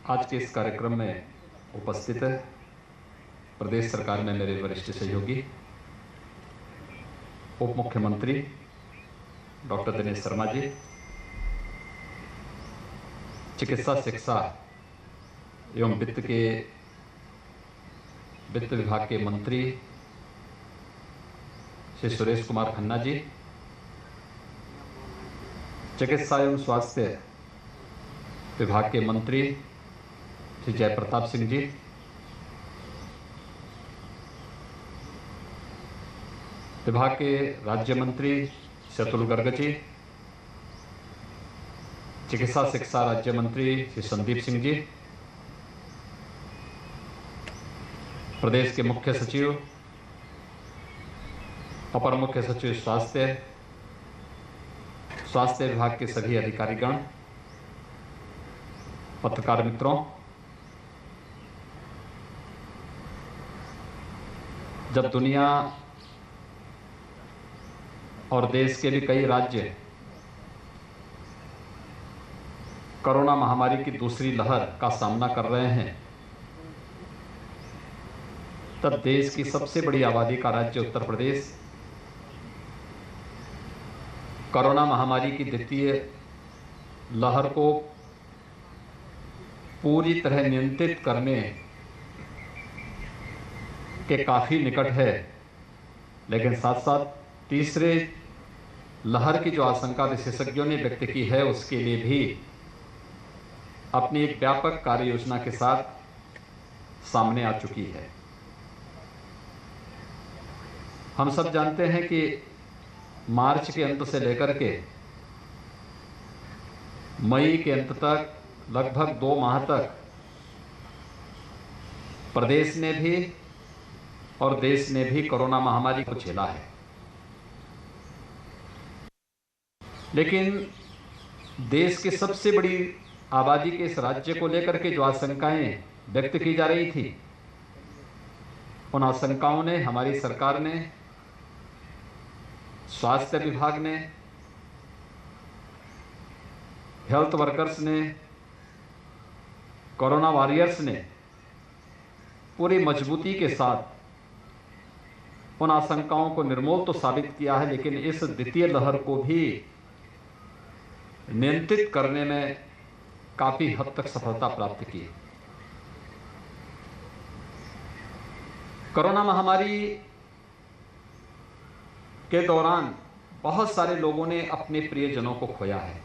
आज के इस कार्यक्रम में उपस्थित है प्रदेश सरकार में मेरे वरिष्ठ सहयोगी उप मुख्यमंत्री डॉक्टर दिनेश शर्मा जी, चिकित्सा शिक्षा एवं वित्त विभाग के मंत्री श्री सुरेश कुमार खन्ना जी, चिकित्सा एवं स्वास्थ्य विभाग के मंत्री श्री जयप्रताप सिंह जी, विभाग के राज्य मंत्री श्री अतुल गर्ग जी, चिकित्सा शिक्षा राज्य मंत्री श्री संदीप सिंह जी, प्रदेश के मुख्य सचिव अपर मुख्य सचिव स्वास्थ्य विभाग के सभी अधिकारीगण, पत्रकार मित्रों, जब दुनिया और देश के भी कई राज्य कोरोना महामारी की दूसरी लहर का सामना कर रहे हैं, तब देश की सबसे बड़ी आबादी का राज्य उत्तर प्रदेश कोरोना महामारी की द्वितीय लहर को पूरी तरह नियंत्रित करने के काफ़ी निकट है, लेकिन साथ साथ तीसरे लहर की जो आशंका विशेषज्ञों ने व्यक्त की है, उसके लिए भी अपनी एक व्यापक कार्य योजना के साथ सामने आ चुकी है। हम सब जानते हैं कि मार्च के अंत से लेकर के मई के अंत तक लगभग 2 माह तक प्रदेश ने भी और देश ने भी कोरोना महामारी को झेला है, लेकिन देश की सबसे बड़ी आबादी के इस राज्य को लेकर के जो आशंकाएं व्यक्त की जा रही थी, उन आशंकाओं ने हमारी सरकार ने, स्वास्थ्य विभाग ने, हेल्थ वर्कर्स ने, कोरोना वॉरियर्स ने पूरी मजबूती के साथ उन आशंकाओं को निर्मूल तो साबित किया है, लेकिन इस द्वितीय लहर को भी नियंत्रित करने में काफी हद तक सफलता प्राप्त की। कोरोना महामारी के दौरान बहुत सारे लोगों ने अपने प्रियजनों को खोया है।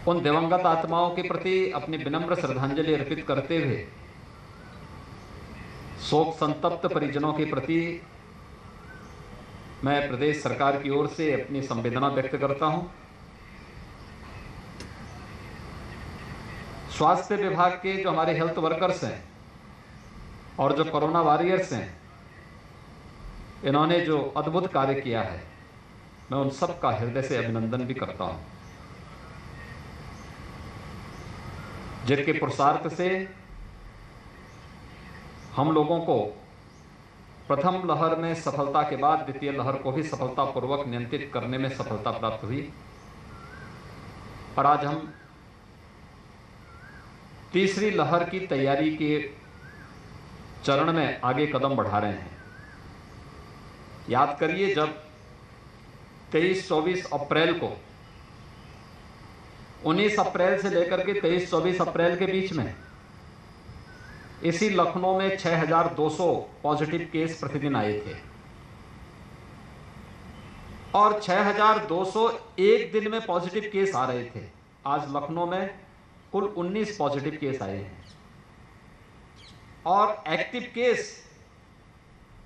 उन दिवंगत आत्माओं के प्रति अपनी विनम्र श्रद्धांजलि अर्पित करते हुए शोक संतप्त परिजनों के प्रति मैं प्रदेश सरकार की ओर से अपनी संवेदना व्यक्त करता हूं। स्वास्थ्य विभाग के जो हमारे हेल्थ वर्कर्स हैं और जो कोरोना वॉरियर्स हैं, इन्होंने जो अद्भुत कार्य किया है, मैं उन सब का हृदय से अभिनंदन भी करता हूं, जिनके पुरुषार्थ से हम लोगों को प्रथम लहर में सफलता के बाद द्वितीय लहर को भी सफलतापूर्वक नियंत्रित करने में सफलता प्राप्त हुई, और आज हम तीसरी लहर की तैयारी के चरण में आगे कदम बढ़ा रहे हैं। याद करिए, जब 23-24 अप्रैल को, 19 अप्रैल से लेकर के 23-24 अप्रैल के बीच में इसी लखनऊ में 6200 पॉजिटिव केस प्रतिदिन आए थे, और 6200 एक दिन में पॉजिटिव केस आ रहे थे। आज लखनऊ में कुल 19 पॉजिटिव केस आए हैं, और एक्टिव केस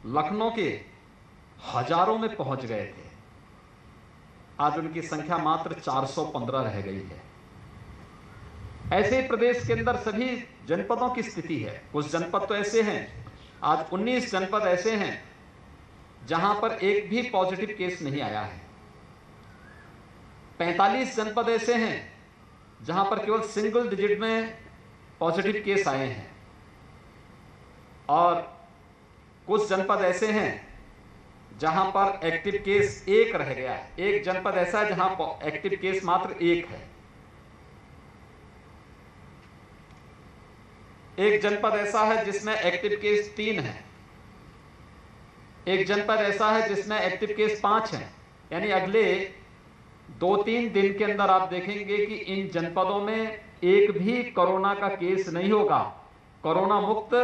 लखनऊ के हजारों में पहुंच गए थे। आज उनकी संख्या मात्र 415 रह गई है। ऐसे ही प्रदेश के अंदर सभी जनपदों की स्थिति है। कुछ जनपद तो ऐसे हैं, आज 19 जनपद ऐसे हैं जहां पर एक भी पॉजिटिव केस नहीं आया है। 45 जनपद ऐसे हैं जहां पर केवल सिंगल डिजिट में पॉजिटिव केस आए हैं, और कुछ जनपद ऐसे हैं जहां पर एक्टिव केस एक रह गया है। एक जनपद ऐसा है जहां एक्टिव केस मात्र एक है। एक जनपद ऐसा है जिसमें एक्टिव केस 3 है, एक जनपद ऐसा है जिसमें एक्टिव केस 5 हैं। यानी अगले 2-3 दिन के अंदर आप देखेंगे कि इन जनपदों में एक भी कोरोना का केस नहीं होगा। कोरोना मुक्त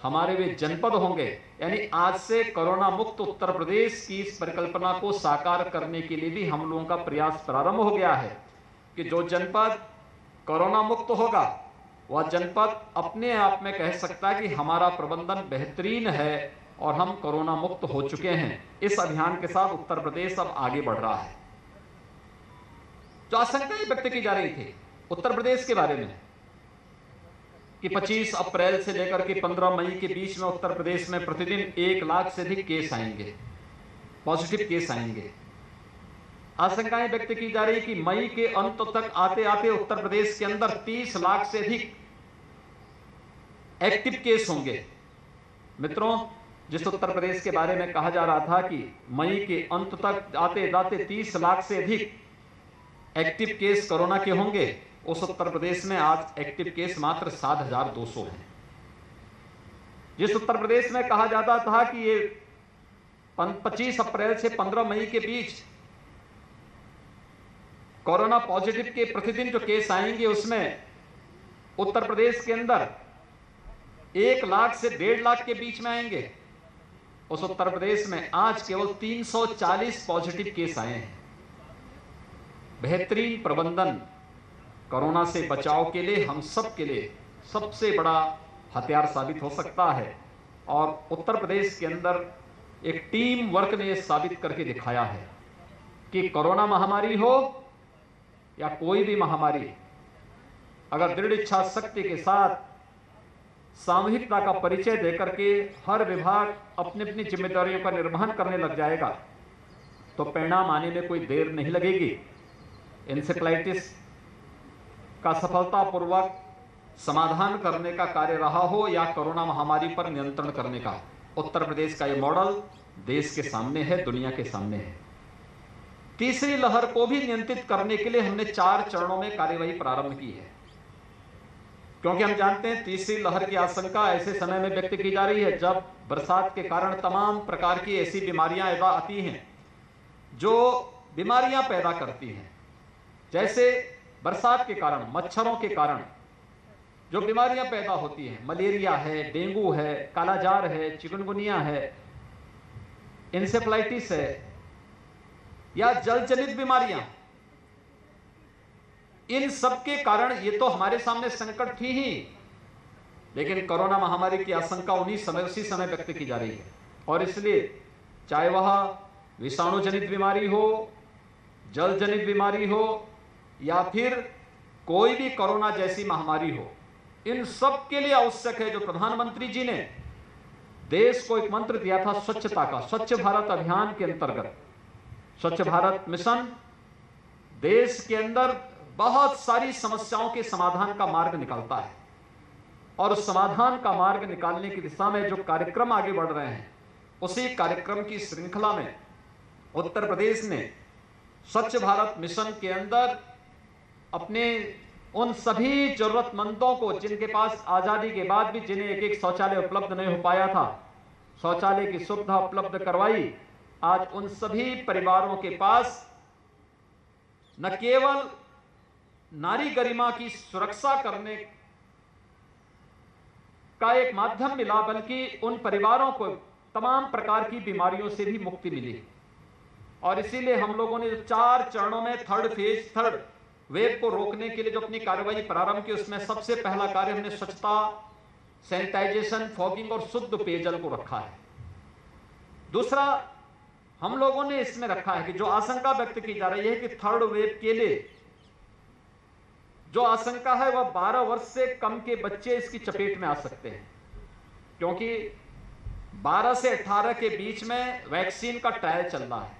हमारे वे जनपद होंगे। यानी आज से कोरोना मुक्त उत्तर प्रदेश की इस परिकल्पना को साकार करने के लिए भी हम लोगों का प्रयास प्रारंभ हो गया है कि जो जनपद कोरोना मुक्त होगा वह जनपद अपने आप में कह सकता है कि हमारा प्रबंधन बेहतरीन है और हम कोरोना मुक्त हो चुके हैं। इस अभियान के साथ उत्तर प्रदेश अब आगे बढ़ रहा है। जो आशंकाएं व्यक्त की जा रही थी उत्तर प्रदेश के बारे में कि 25 अप्रैल से लेकर के 15 मई के बीच में उत्तर प्रदेश में प्रतिदिन 1 लाख से अधिक केस आएंगे, पॉजिटिव केस आएंगे। आशंकाएं व्यक्त की जा रही कि मई के अंत तक आते आते उत्तर प्रदेश के अंदर 30 लाख से अधिक एक्टिव केस होंगे। मित्रों, जिस उत्तर प्रदेश के बारे में कहा जा रहा था कि मई के अंत तक आते जाते 30 लाख से अधिक एक्टिव केस कोरोना के होंगे, उस उत्तर प्रदेश में आज एक्टिव केस मात्र 7,200 हैं। जिस उत्तर प्रदेश में कहा जाता था कि ये 25 अप्रैल से 15 मई के बीच कोरोना पॉजिटिव के प्रतिदिन जो केस आएंगे उसमें उत्तर प्रदेश के अंदर 1 लाख से 1.5 लाख के बीच में आएंगे, उस उत्तर प्रदेश में आज केवल 340 पॉजिटिव केस आए हैं। बेहतरीन प्रबंधन कोरोना से बचाव के लिए हम सब के लिए सबसे बड़ा हथियार साबित हो सकता है। और उत्तर प्रदेश के अंदर एक टीम वर्क ने यह साबित करके दिखाया है कि कोरोना महामारी हो या कोई भी महामारी, अगर दृढ़ इच्छा शक्ति के साथ सामूहिकता का परिचय देकर के हर विभाग अपनी अपनी जिम्मेदारियों का निर्वहन करने लग जाएगा तो परिणाम आने में कोई देर नहीं लगेगी। इंसेफ्लाइटिस का सफलतापूर्वक समाधान करने का कार्य रहा हो या कोरोना महामारी पर नियंत्रण करने का, उत्तर प्रदेश का यह मॉडल देश के सामने है, दुनिया के सामने है। तीसरी लहर को भी नियंत्रित करने के लिए हमने 4 चरणों में कार्यवाही प्रारंभ की है, क्योंकि हम जानते हैं तीसरी लहर की आशंका ऐसे समय में व्यक्त की जा रही है जब बरसात के कारण तमाम प्रकार की ऐसी बीमारियां आती हैं जो बीमारियां पैदा करती हैं। जैसे बरसात के कारण, मच्छरों के कारण जो बीमारियां पैदा होती हैं, मलेरिया है, डेंगू है, कालाजार है, चिकनगुनिया है, इंसेफ्लाइटिस है या जल जनित बीमारियां, इन सब के कारण ये तो हमारे सामने संकट थी ही, लेकिन कोरोना महामारी की आशंका उसी समय व्यक्त की जा रही है। और इसलिए चाहे वह विषाणु जनित बीमारी हो, जल जनित बीमारी हो या फिर कोई भी कोरोना जैसी महामारी हो, इन सब के लिए आवश्यक है जो प्रधानमंत्री जी ने देश को एक मंत्र दिया था स्वच्छता का, स्वच्छ भारत अभियान के अंतर्गत स्वच्छ भारत मिशन देश के अंदर बहुत सारी समस्याओं के समाधान का मार्ग निकालता है। और उस समाधान का मार्ग निकालने की दिशा में जो कार्यक्रम आगे बढ़ रहे हैं, उसी कार्यक्रम की श्रृंखला में उत्तर प्रदेश ने स्वच्छ भारत मिशन के अंदर अपने उन सभी जरूरतमंदों को जिनके पास आजादी के बाद भी जिन्हें एक शौचालय उपलब्ध नहीं हो पाया था, शौचालय की सुविधा उपलब्ध करवाई। आज उन सभी परिवारों के पास न केवल नारी गरिमा की सुरक्षा करने का एक माध्यम मिला, बल्कि उन परिवारों को तमाम प्रकार की बीमारियों से भी मुक्ति मिली। और इसीलिए हम लोगों ने 4 चरणों में थर्ड वेव को रोकने के लिए जो अपनी कार्रवाई प्रारंभ की, उसमें सबसे पहला कार्य हमने स्वच्छता, सैनिटाइजेशन, फॉगिंग और शुद्ध पेयजल को रखा है। दूसरा हम लोगों ने इसमें रखा है कि जो आशंका व्यक्त की जा रही है कि थर्ड वेव के लिए जो आशंका है वह 12 वर्ष से कम के बच्चे इसकी चपेट में आ सकते हैं, क्योंकि 12 से 18 के बीच में वैक्सीन का ट्रायल चल रहा है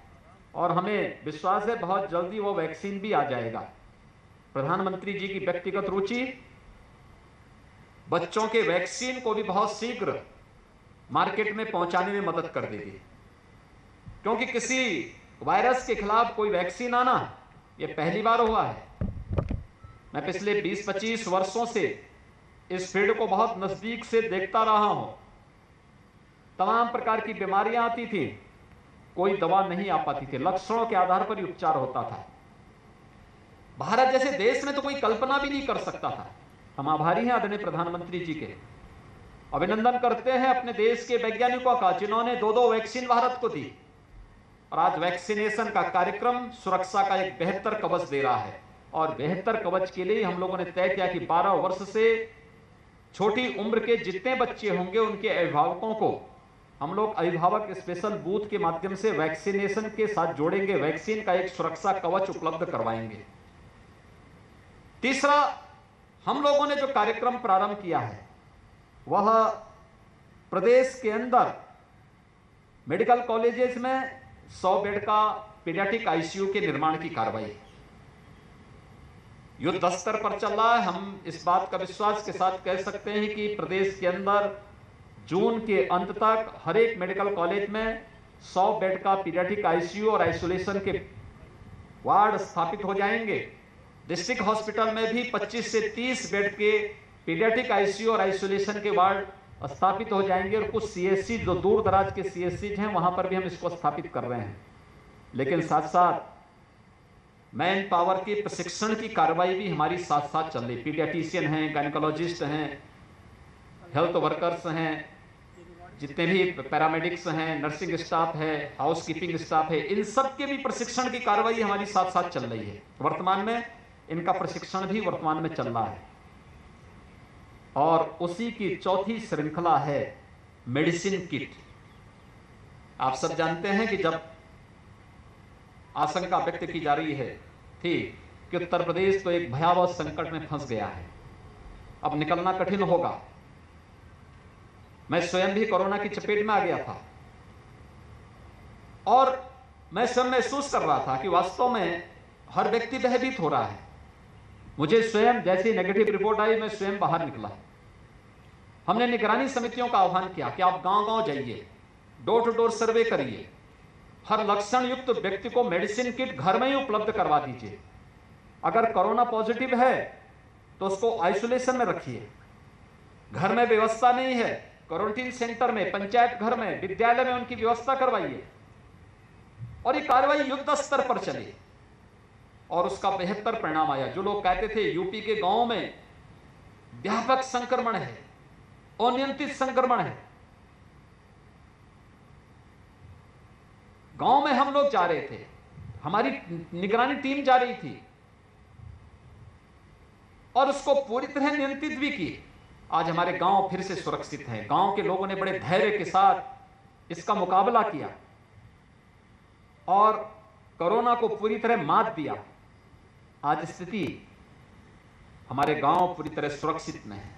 और हमें विश्वास है बहुत जल्दी वो वैक्सीन भी आ जाएगा। प्रधानमंत्री जी की व्यक्तिगत रुचि बच्चों के वैक्सीन को भी बहुत शीघ्र मार्केट में पहुंचाने में मदद कर देगी, क्योंकि किसी वायरस के खिलाफ कोई वैक्सीन आना यह पहली बार हुआ है। मैं पिछले 20-25 वर्षों से इस फील्ड को बहुत नजदीक से देखता रहा हूं। तमाम प्रकार की बीमारियां आती थी, कोई दवा नहीं आ पाती थी, लक्षणों के आधार पर ही उपचार होता था। भारत जैसे देश में तो कोई कल्पना भी नहीं कर सकता था। हम आभारी हैं आदरणीय प्रधानमंत्री जी के, अभिनंदन करते हैं अपने देश के वैज्ञानिकों का जिन्होंने 2-2 वैक्सीन भारत को दी, और आज वैक्सीनेशन का कार्यक्रम सुरक्षा का एक बेहतर कवच दे रहा है। और बेहतर कवच के लिए हम लोगों ने तय किया कि 12 वर्ष से छोटी उम्र के जितने बच्चे होंगे उनके अभिभावकों को हम लोग अभिभावक स्पेशल बूथ के माध्यम से वैक्सीनेशन के साथ जोड़ेंगे, वैक्सीन का एक सुरक्षा कवच उपलब्ध करवाएंगे। तीसरा, हम लोगों ने जो कार्यक्रम प्रारंभ किया है वह प्रदेश के अंदर मेडिकल कॉलेजेस में 100 बेड का पीडियाट्रिक आईसीयू के निर्माण की कार्रवाई युद्ध स्तर पर चल रहा है। हम इस बात का विश्वास के साथ कह सकते हैं कि प्रदेश के अंदर जून के अंत तक हर एक मेडिकल कॉलेज में 100 बेड का पीडियाट्रिक आईसीयू और आइसोलेशन के वार्ड स्थापित हो जाएंगे। डिस्ट्रिक्ट हॉस्पिटल में भी 25 से 30 बेड के पीडियाट्रिक आईसीयू और आइसोलेशन के वार्ड स्थापित हो जाएंगे। और कुछ सीएससी जो दूर दराज के सीएससी हैं वहां पर भी हम इसको स्थापित कर रहे हैं। लेकिन साथ साथ मैन पावर के प्रशिक्षण की कार्रवाई भी हमारी साथ साथ चल रही। पीडियाट्रिशियन हैं, गायनेकोलॉजिस्ट हैं, हेल्थ वर्कर्स हैं, जितने भी पैरामेडिक्स हैं, नर्सिंग स्टाफ है, हाउस कीपिंग स्टाफ है, इन सब के भी प्रशिक्षण की कार्रवाई हमारी साथ साथ चल रही है। वर्तमान में इनका प्रशिक्षण भी वर्तमान में चल रहा है। और उसी की चौथी श्रृंखला है मेडिसिन किट। आप सब जानते हैं कि जब आशंका व्यक्त की जा रही है थी कि उत्तर प्रदेश तो एक भयावह संकट में फंस गया है, अब निकलना कठिन होगा। मैं स्वयं भी कोरोना की चपेट में आ गया था और मैं स्वयं महसूस कर रहा था कि वास्तव में हर व्यक्ति भयभीत हो रहा है। मुझे स्वयं जैसी नेगेटिव रिपोर्ट आई मैं स्वयं बाहर निकला। हमने निगरानी समितियों का आह्वान किया कि आप गांव-गांव जाइए, डोर टू डोर सर्वे करिए, हर लक्षण युक्त व्यक्ति को मेडिसिन किट घर में ही उपलब्ध करवा दीजिए। अगर कोरोना पॉजिटिव है तो उसको आइसोलेशन में रखिए। घर में व्यवस्था नहीं है, क्वारंटीन सेंटर में, पंचायत घर में, विद्यालय में उनकी व्यवस्था करवाइए। और ये कार्रवाई युद्ध स्तर पर चली और उसका बेहतर परिणाम आया। जो लोग कहते थे यूपी के गांवों में व्यापक संक्रमण है, अनियंत्रित संक्रमण है, गांव में हम लोग जा रहे थे, हमारी निगरानी टीम जा रही थी और उसको पूरी तरह नियंत्रित भी की। आज हमारे गांव फिर से सुरक्षित हैं। गांव के लोगों ने बड़े धैर्य के साथ इसका मुकाबला किया और कोरोना को पूरी तरह मात दिया। आज स्थिति हमारे गांव पूरी तरह सुरक्षित में है,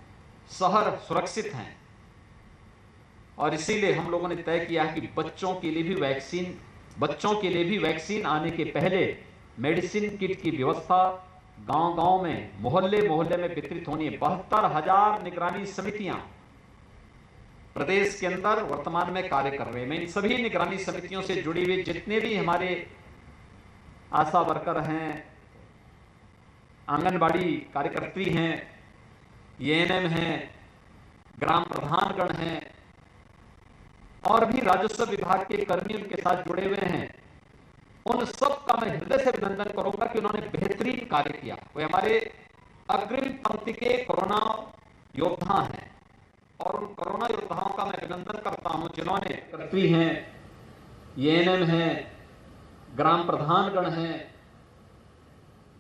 शहर सुरक्षित हैं। और इसीलिए हम लोगों ने तय किया है कि बच्चों के लिए भी वैक्सीन आने के पहले मेडिसिन किट की व्यवस्था गांव-गांव में, मोहल्ले-मोहल्ले में वितरित होनी है। 72,000 निगरानी समितियां प्रदेश के अंदर वर्तमान में कार्य कर रहे हैं। मैं इन सभी निगरानी समितियों से जुड़ी हुई जितने भी हमारे आशा वर्कर हैं, आंगनबाड़ी कार्यकर्त्री हैं, एएनएम हैं, ग्राम प्रधानगण हैं और भी राजस्व विभाग के कर्मी उनके साथ जुड़े हुए हैं, उन सब का मैं हृदय से अभिनंदन करूंगा कि उन्होंने बेहतरीन कार्य किया। वे हमारे अग्रिम पंक्ति के कोरोना योद्धा हैं और उन कोरोना योद्धाओं का मैं अभिनंदन करता हूं जिन्होंने कर्मी हैं, एएनएम हैं, ग्राम प्रधानगण हैं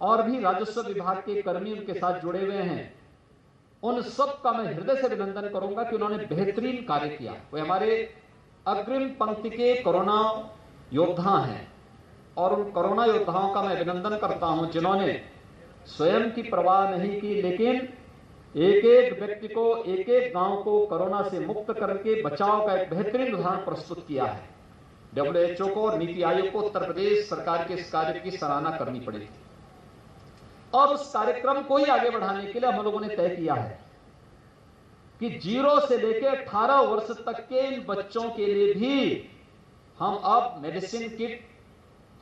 और भी राजस्व विभाग के कर्मी उनके साथ जुड़े हुए हैं। उन सब का मैं हृदय से अभिनंदन करूंगा कि उन्होंने बेहतरीन कार्य किया। वे हमारे अग्रिम पंक्ति के कोरोना योद्धा हैं और उन कोरोना योद्धाओं का मैं अभिनंदन करता हूं जिन्होंने स्वयं की परवाह नहीं की, लेकिन एक एक व्यक्ति को, एक एक गांव को कोरोना से मुक्त करके बचाव का एक बेहतरीन उदाहरण प्रस्तुत किया है। WHO को और नीति आयोग को उत्तर प्रदेश सरकार के इस कार्य की सराहना करनी पड़ेगी। और उस कार्यक्रम को ही आगे बढ़ाने के लिए हम लोगों ने तय किया है कि 0 से लेकर 18 वर्ष तक के इन बच्चों के लिए भी हम अब मेडिसिन किट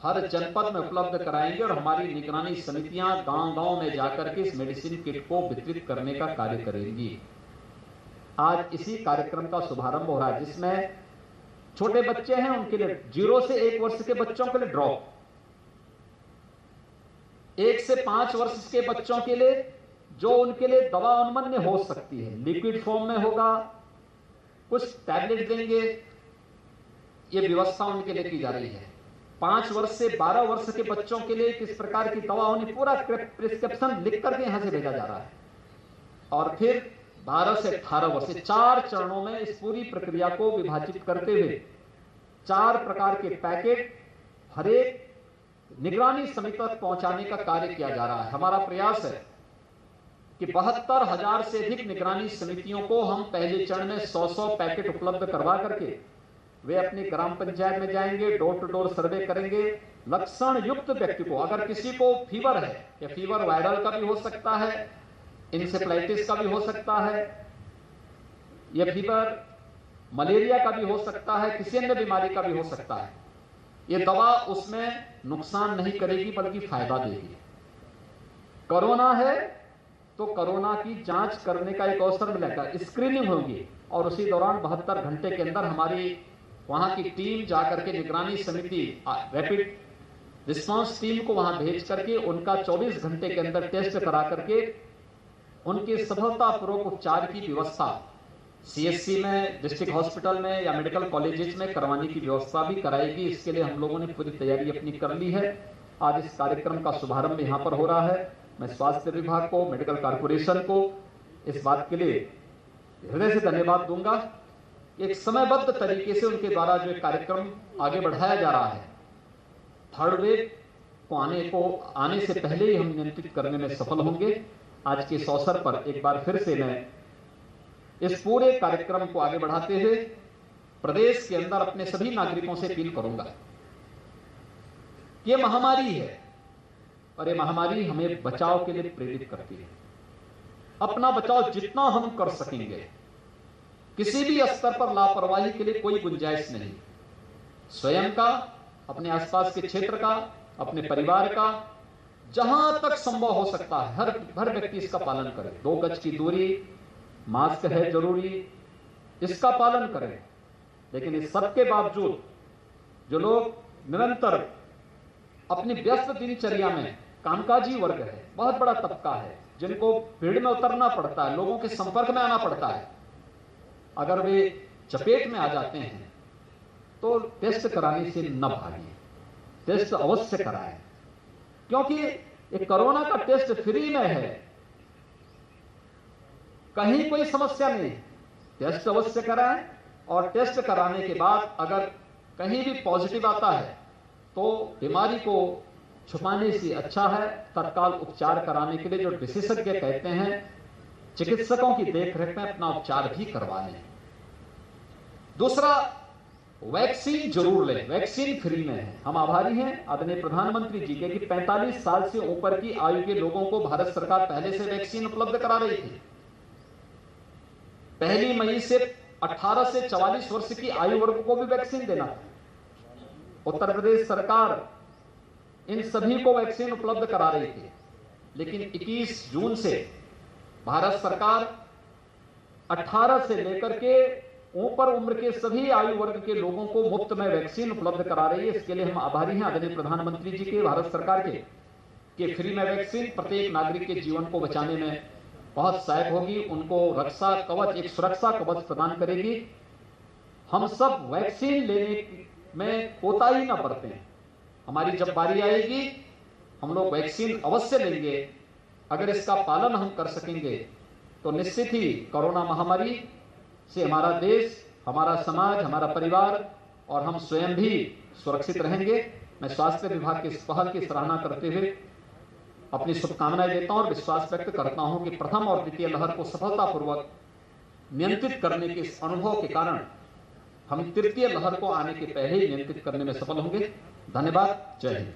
हर जनपद में उपलब्ध कराएंगे और हमारी निगरानी समितियां गांव-गांव में जाकर के इस मेडिसिन किट को वितरित करने का कार्य करेंगी। आज इसी कार्यक्रम का शुभारंभ हो रहा है, जिसमें छोटे बच्चे हैं उनके लिए 0 से 1 वर्ष के बच्चों के लिए ड्रॉप, 1 से 5 वर्ष के बच्चों के लिए जो उनके लिए दवा अनुमन्य हो सकती है, लिक्विड फॉर्म में होगा, कुछ टैबलेट देंगे, ये व्यवस्था उनके लिए की जा रही है। 5 वर्ष से 12 वर्ष के बच्चों के लिए किस प्रकार की दवा होनी, पूरा प्रिस्क्रिप्शन लिख करके यहां से भेजा जा रहा है। और फिर 12 से 18 वर्ष, 4 चरणों में इस पूरी प्रक्रिया को विभाजित करते हुए 4 प्रकार के पैकेट हर एक निगरानी समिति तक पहुंचाने का कार्य किया जा रहा है। हमारा प्रयास है कि 72,000 से अधिक निगरानी समितियों को हम पहले चरण में 100-100 पैकेट उपलब्ध करवा करके वे अपनी ग्राम पंचायत में जाएंगे, डोर टू डोर सर्वे करेंगे। लक्षण युक्त व्यक्ति को, अगर किसी को फीवर है, या फीवर वायरल का भी हो सकता है, इंसेफ्लाइटिस का भी हो सकता है, या फीवर मलेरिया का भी हो सकता है, किसी अन्य बीमारी का भी हो सकता है, ये दवा उसमें नुकसान नहीं करेगी बल्कि फायदा देगी। कोरोना है तो कोरोना की जांच करने का एक अवसर मिलेगा, स्क्रीनिंग होगी और उसी दौरान 72 घंटे के अंदर हमारी वहां की टीम जाकर के निगरानी समिति रैपिड रिस्पांस टीम को वहां भेज करके उनका 24 घंटे के अंदर टेस्ट करा करके उनके सफलतापूर्वक उपचार की व्यवस्था सीएससी में, डिस्ट्रिक्ट हॉस्पिटल में या मेडिकल कॉलेजेस में करवाने की व्यवस्था भी कराएगी। इसके लिए हम लोगों ने पूरी तैयारी अपनी कर ली है। आज इस कार्यक्रम का शुभारंभ यहां पर हो रहा है। मैं स्वास्थ्य विभाग को, मेडिकल कॉर्पोरेशन को इस बात के लिए हृदय से धन्यवाद दूंगा। एक समयबद्ध तरीके से उनके द्वारा जो कार्यक्रम आगे बढ़ाया जा रहा है, थर्ड वेव को आने से पहले ही हम नियंत्रित करने में सफल होंगे। आज के इस अवसर पर एक बार फिर से मैं इस पूरे कार्यक्रम को आगे बढ़ाते हुए प्रदेश के अंदर अपने सभी नागरिकों से अपील करूंगा। ये महामारी है और ये महामारी हमें बचाव के लिए प्रेरित करती है। अपना बचाव जितना हम कर सकेंगे, किसी भी स्तर पर लापरवाही के लिए कोई गुंजाइश नहीं। स्वयं का, अपने आसपास के क्षेत्र का, अपने परिवार का, जहां तक संभव हो सकता है हर व्यक्ति इसका पालन करे। 2 गज की दूरी, मास्क है जरूरी, इसका पालन करें। लेकिन इस सबके बावजूद जो लोग निरंतर अपनी व्यस्त दिनचर्या में, कामकाजी वर्ग है, बहुत बड़ा तबका है जिनको भीड़ में उतरना पड़ता है, लोगों के संपर्क में आना पड़ता है, अगर वे चपेट में आ जाते हैं तो टेस्ट कराने से न भागिए, टेस्ट अवश्य कराएं। क्योंकि एक कोरोना का टेस्ट फ्री में है, कहीं कोई समस्या नहीं। टेस्ट अवश्य कराएं और टेस्ट कराने के बाद अगर कहीं भी पॉजिटिव आता है तो बीमारी को छुपाने से अच्छा है तत्काल उपचार कराने के लिए जो विशेषज्ञ कहते हैं, चिकित्सकों की देखरेख में अपना उपचार भी करवा लें। दूसरा, वैक्सीन जरूर लें, वैक्सीन फ्री में है। हम आभारी हैं आदरणीय प्रधानमंत्री जी के कि 45 साल से ऊपर की आयु के लोगों को भारत सरकार पहले से वैक्सीन उपलब्ध करा रही थी। 1 मई से 18 से 44 वर्ष की आयु वर्ग को भी वैक्सीन देना था। उत्तर प्रदेश सरकार इन सभी को वैक्सीन उपलब्ध करा रही थी, लेकिन 21 जून से भारत सरकार 18 से लेकर के ऊपर उम्र के सभी आयु वर्ग के लोगों को मुफ्त में वैक्सीन उपलब्ध करा रही है। इसके लिए हम आभारी हैं आदरणीय प्रधानमंत्री जी के, भारत सरकार के, कि फ्री में वैक्सीन प्रत्येक नागरिक के जीवन को बचाने में बहुत सहायक होगी, उनको रक्षा कवच, एक सुरक्षा कवच प्रदान करेगी। हम सब वैक्सीन लेने में कोताही ना बरतें। हमारी जब बारी आएगी हम लोग वैक्सीन अवश्य लेंगे। अगर इसका पालन हम कर सकेंगे तो निश्चित ही कोरोना महामारी से हमारा देश, हमारा समाज, हमारा परिवार और हम स्वयं भी सुरक्षित रहेंगे। मैं स्वास्थ्य विभाग की इस पहल की सराहना करते हुए अपनी शुभकामनाएं देता हूं और विश्वास व्यक्त करता हूं कि प्रथम और द्वितीय लहर को सफलतापूर्वक नियंत्रित करने के इस अनुभव के कारण हम तृतीय लहर को आने के पहले ही नियंत्रित करने में सफल होंगे। धन्यवाद। जय हिंद।